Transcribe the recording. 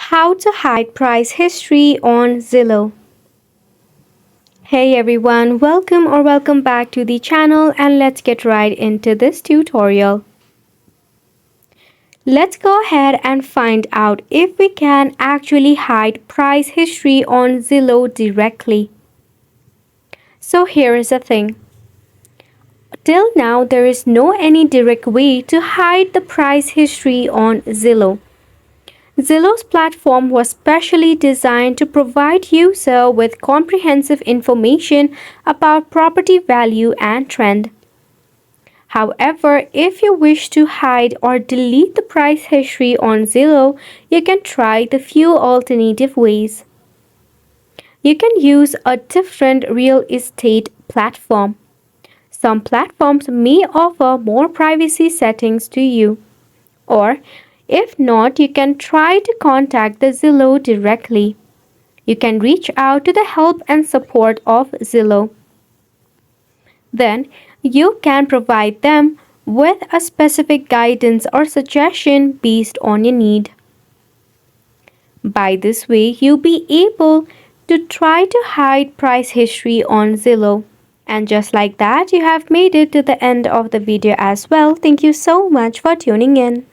How to hide price history on Zillow. Hey everyone, welcome back to the channel, and let's get right into this tutorial. Let's go ahead and find out if we can actually hide price history on Zillow directly. So here is the thing. Till now, there is no any direct way to hide the price history on Zillow. Zillow's platform was specially designed to provide users with comprehensive information about property value and trend. However, if you wish to hide or delete the price history on Zillow, you can try the few alternative ways. You can use a different real estate platform. Some platforms may offer more privacy settings to you. Or, if not, you can try to contact the Zillow directly. You can reach out to the help and support of Zillow. Then, you can provide them with a specific guidance or suggestion based on your need. By this way, you'll be able to try to hide price history on Zillow. And just like that, you have made it to the end of the video as well. Thank you so much for tuning in.